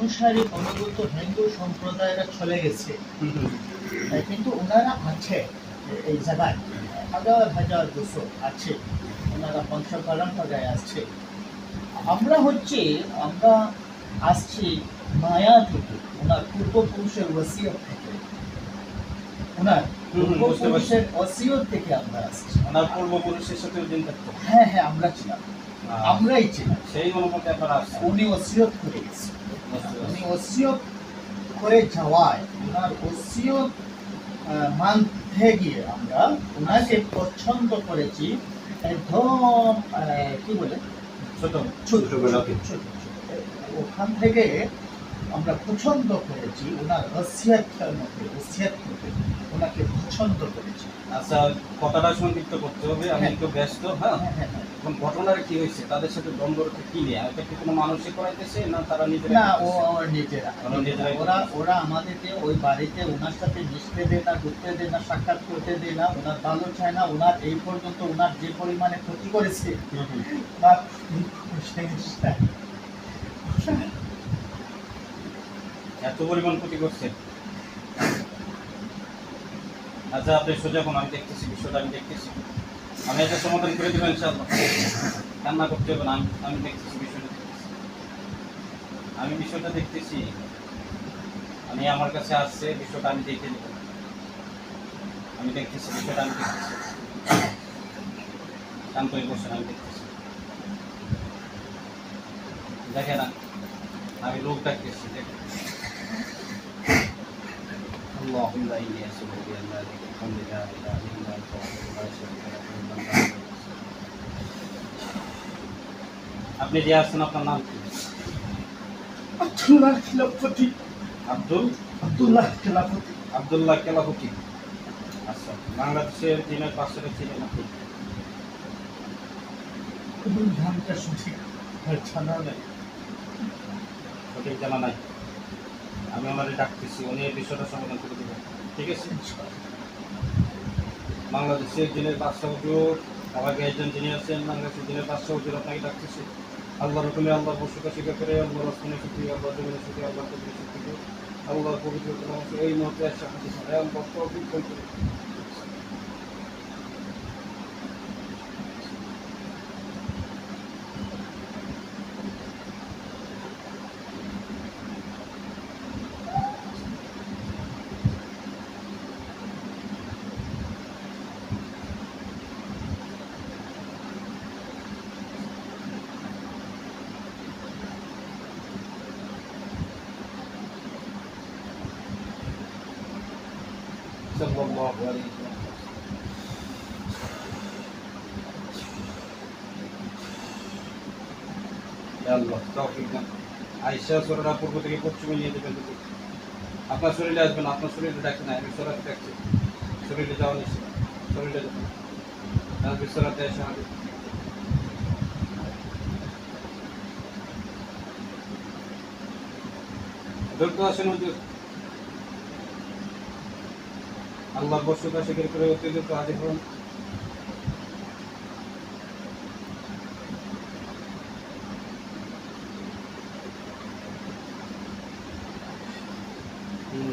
অনুসারী অনুগত হিন্দু সম্প্রদায়েরা চলে গেছে, কিন্তু ওনারা আছে এই জায়গায়, হাজার হাজার বছর আছে, ওনারা বংশ পরম্পরায় আসছে। আমরা আসছি মায়া থেকে, ওনার পূর্বপুরুষের ওসিয়ত থেকে, ওনার পূর্বপুরুষের ওসিয়ত থেকে আমরা আসছি। ওনার পূর্বপুরুষের সাথে দিন থাকতো। হ্যাঁ হ্যাঁ, আমরা ছিলাম, আমরাই ছিলাম। সেই অনুমতি আপনারা আসছেন। উনি ওসিয়ত করে গেছে, উনি ওসিয়ত করে যাওয়ায় ওনার ওসিয়ত মানতে গিয়ে আমরা ওনাকে পছন্দ করেছি। একদম কি বলে ছোট ছোট ছোট, ওখান থেকে আমরা পছন্দ করেছি, ওনার ওসিয়তের মধ্যে ওনাকে পছন্দ করেছি। আচ্ছা, কথাটা সংক্ষিপ্ত করতে হবে, আমি একটু ব্যস্ত। হ্যাঁ, এখন ঘটনাটা কি হয়েছে, তাদের সাথে দ্বন্দ্বটা কি নিয়ে? এটা কি কোনো মানুষই করাইতেছে না তারা নিজেরা? না, ওরা আমাদেরকে ওই বাড়িতে ওনার সাথে মিশতে দেয় না, ঢুকতে দেয় না, সাক্ষাৎ করতে দেয় না, ওনার ভালো চায় না। ওনার এই পর্যন্ত ওনার যে পরিমাণে ক্ষতি করেছে, এত পরিমাণ ক্ষতি করছে। আচ্ছা, আপনি সোজা কোন, আমি দেখতেছি বিষয়টা, আমি দেখতেছি, আমি একটা সমাধান করে দেবো ইনশাআল্লাহ। কান্না করতে হবে না, আমি দেখতেছি বিষয়টা, আমি বিষয়টা দেখতেছি। আমি আমার কাছে আসছে বিষয়টা, আমি দেখে নেব। আমি দেখতেছি বিষয়টা, আমি দেখতেছি। শান্ত হয়ে বসেন, আমি দেখতেছি। দেখে না, আমি লোক ডাকতেছি, দেখেন। اللهم إني أسألك بأن لا إله إلا أنت وحدك لا شريك لك. আপনি যে আসছেন, আপনার নাম কি? আব্দুল্লাহ খেলাফতি। আব্দুল্লাহ খেলাফতি। আচ্ছা, বাংলাদেশের দিনের 500 ছিলেন আপনি? নামটা সঠিক জানা নেই, সঠিক জানা নাই। আমি ওনারে ডাকতেছি, উনি এই বিষয়টা সমাধান করে দেবেন, ঠিক আছে? বাংলাদেশের দিনের 500 হুজুর, আমাকে একজন যিনি আছেন বাংলাদেশের দিনের 500 হুজুর, আপনাকে ডাকতেছি। আল্লাহর হুকুমে, আল্লাহর বস্তুতা স্বীকার করে, আল্লাহর আসমানে শুকরিয়া, আল্লাহর জমিনে শুকরিয়া, আল্লাহর কবিরে শুকরিয়া, আল্লাহর পবিত্র কালাম এই মুহূর্তে আসছে হাদিস আল্লাহ তৌফিক দান করুন। সাল্লাল্লাহু আলাইহি ওয়াসাল্লাম। আল্লাহ তৌফিক দান। আয়েশা সূরাটা পূর্ব থেকে পশ্চিমে নিয়ে যাবেন। আপনার শরীরে আসবেন, আপনার শরীরে ডাকছে না, আমি সরাতে ডাকছি। শরীরে যাওয়া নিশ্চিত, শরীরে যাবেন, তার বিশ্বরাতে এসে হবে। ধরতে আসেন হুজুর, আল্লাহর বস্তুতা স্বীকার করে অতিরিক্ত হাজির হন।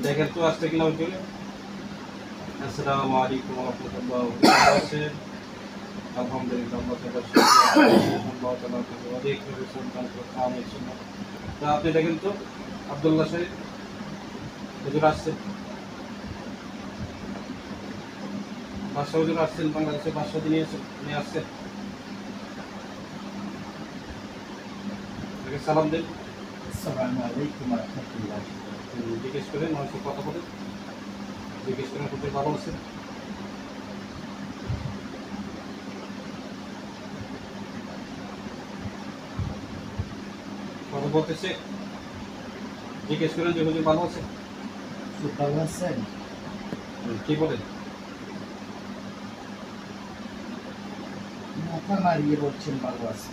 দেখেন তো আসতে কিনা হুজুর। আসসালামু আলাইকুম ওয়া রাহমাতুল্লাহ। আলহামদুলিল্লাহ, আপনি দেখেন তো আব্দুল্লাহ শরীফ হুজুর আসছেন, বাদশাহ হুজুর আসছেন, বাংলাদেশের বাদশাহ যিনি আছেন উনি আসছেন, সালাম দেন। আসসালামু আলাইকুম ওয়া রাহমাতুল্লাহ। জিজ্ঞেস করেন, মানুষের কথা বলেন, জিজ্ঞেস করেন হুজুর ভালো আছেন। কথা বলতেছে, জিজ্ঞেস করেন যে হুজুর ভালো আছেন। ভালো আছেন? কি বলেন? মাথা মারিয়ে বলছেন ভালো আছে।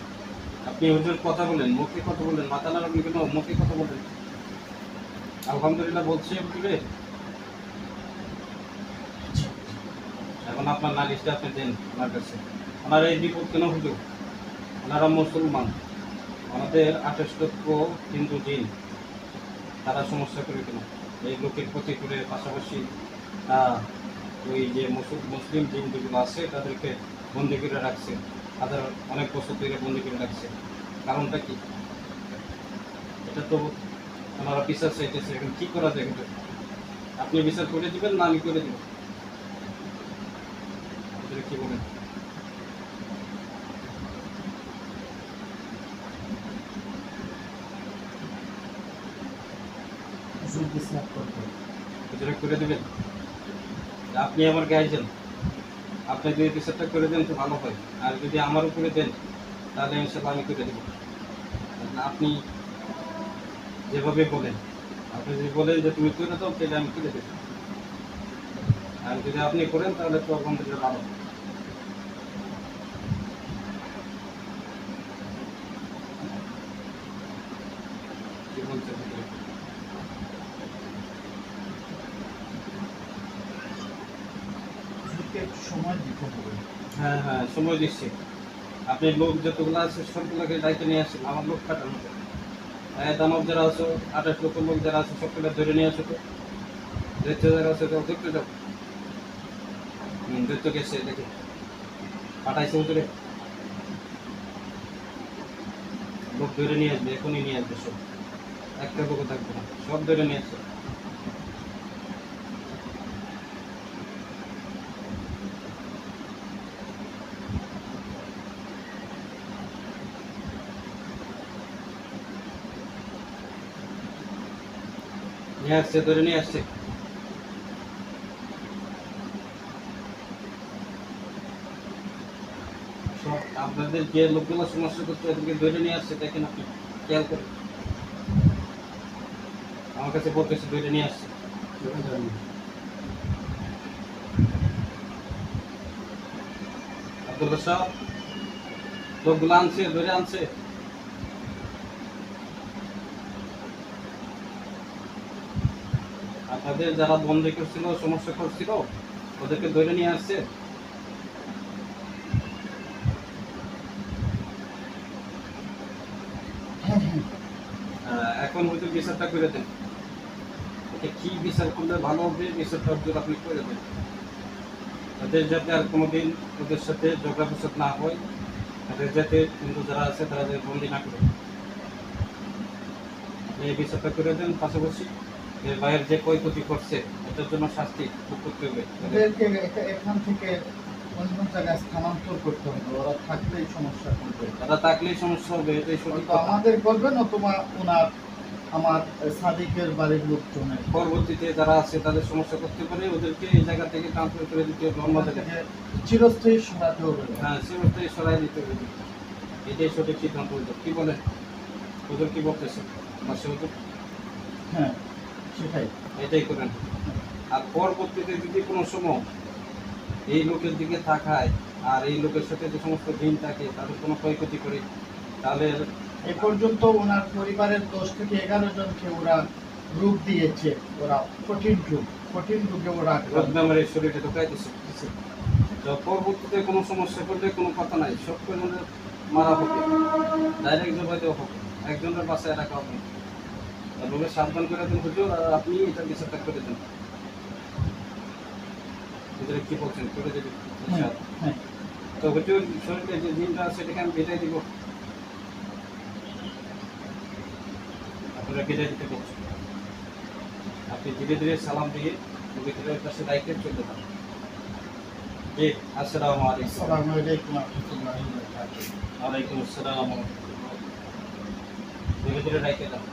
আপনি হুজুর কথা বলেন, মুখে কথা বলেন, মাথা নাড়াবেন কেন? মুখে কথা বলেন। আলহামদুলিল্লাহ বলছি হুজুরে। এখন আপনার নালিশটা আপনি দেন ওনার কাছে। ওনার এই বিপদ কেন হুজুর? ওনারা মুসলমান, আমাদের 28 লক্ষ হিন্দু জিন, তারা সমস্যা করে কেন? এই লোকের ক্ষতি করে পাশাপাশি ওই যে মুসলিম দিন যেগুলো আছে তাদেরকে বন্দি করে রাখছে, তাদের অনেক বছর ধরে বন্দি করে রাখছে। কারণটা কি? এটা তো ওনারা বিচার চাইতেছে, এখন কি করা যায়? কিন্তু আপনি বিচার করে দিবেন না আমি করে দিব? এদের কি বলেন? হুজুর বিচার করবে। বিচার করে দিবেন? আপনি আমার গাইজেন, আপনি যদি বিচারটা করে দেন তো ভালো হয়, আর যদি আমার উপরে দেন তাহলে ইনশাল্লাহ আমি করে দেবো। আপনি যেভাবে বলেন, আপনি যদি বলেন যে তুমি করে দাও তাহলে আমি করে দেবো, আর যদি আপনি করেন তাহলে তো আলহামদুলিল্লাহ ভালো। কি বলছেন? হুজুরকে একটু সময় দিতে হবে। হ্যাঁ হ্যাঁ, সময় দিচ্ছি। আপনি লোক যতগুলো আছে সবগুলোকে দায়িত্ব নিয়ে আসেন, আমার লোক খাটানো তো। দানব যারা আছে 28 লক্ষ লোক যারা আছে সবগুলো ধরে নিয়ে আসো তো। দৈত্য যারা আছে তো দেখতে যাও। দৈত্য গেছে দেখি পাঠাইছে ভিতরে, লোক ধরে নিয়ে আসবে, এখনই নিয়ে আসবে সব, একটা লোকও থাকবে না, সব ধরে নিয়ে আসবে। নিয়ে আসছে, ধরে নিয়ে আসছে। সব আপনাদের যে লোকগুলো সমস্যা করছে ওদেরকে ধরে নিয়ে আসছে, দেখেন আপনি খেয়াল করে। আমার কাছে বলতেছে ধরে নিয়ে আসছে। আব্দুল্লাহ সাহেব লোকগুলো আনছে, ধরে আনছে। আপনাদের যারা বন্ধ করছিল, সমস্যা করছিল, ওদেরকে ধরে নিয়ে আসছে। হ্যাঁ হ্যাঁ, এখন হয়তো বিচারটা করে দেন। এটা কি বিচার করলে ভালো হবে, বিচারটা যদি আপনি করে দেন, তাদের যাতে আর কোনোদিন ওদের সাথে ঝগড়া ফসাদ না হয়, তাদের যাতে হিন্দু যারা আছে তারা যাতে বন্দি না করে। আপনি এই বিচারটা করে দেন, পাশাপাশি এর বাইরের যে ক্ষয়ক্ষতি করছে এটার জন্য শাস্তি ভোগ করতে হবে। ওদেরকে এখান থেকে অন্য জায়গায় স্থানান্তর করতে হবে, ওরা থাকলেই সমস্যা করবে। তারা থাকলেই সমস্যা হবে, এটাই সঠিক হয়তো কথা। আমাদের করবে না, তোমার ওনার আমার সাদিকের বাড়ির লোকজনের পরবর্তীতে যারা আছে তাদের সমস্যা করতে পারে, ওদেরকে এই জায়গা থেকে ট্রান্সফার করে দিতে হবে অন্য জায়গায়। থেকে চিরস্থায়ী সরাতে হবে। হ্যাঁ, সেটাই সরাই দিতে হবে। এটাই সঠিক সিদ্ধান্ত হইতো। কি বলেন ওদের, কি বলতেছে মাসে হুজুর? হ্যাঁ সেটাই। এটাই করেন। আর পরবর্তীতে যদি কোনো সময় এই লোকের দিকে তাকায় আর এই লোকের সাথে যে সমস্ত দিন থাকে তাদের কোনো ক্ষয়ক্ষতি করে, তাহলে এ পর্যন্ত ওনার পরিবারের 10 থেকে 11 জনকে ওরা রূপ দিয়েছে, ওরা কঠিন রূপে ওরা রোগনামের এই শরীরে ঢুকাইতেছে। তো পরবর্তীতে কোনো সমস্যা করলে কোনো কথা নাই, সব কজনের মারা হবে, ডাইরেক্ট জবাই দেওয়া হবে, একজনের বাসায় রাখা হবে। লোকের সাবধান করে দেন হুজুর, আর আপনি এটা বিচারটা করে দেন। হুজুর কি বলছেন, করে দেবেন হ্যাঁ, হ্যাঁ। তো হুজুর শরীরে যে জিনটা আছে সেটাকে আমি বিদায় দিব, আপনারা বিদায় দিতে বলছেন। আপনি ধীরে ধীরে সালাম দিয়ে ভিতরের পাশে দায়িত্বে চলতে পারেন। জি, আসসালামু আলাইকুম। আসসালামু আলাইকুম ওয়া রাহমাতুল্লাহি ওয়া বারাকাতুহু। ওয়ালাইকুম আসসালাম। ধীরে ধীরে দায়িত্বে যান।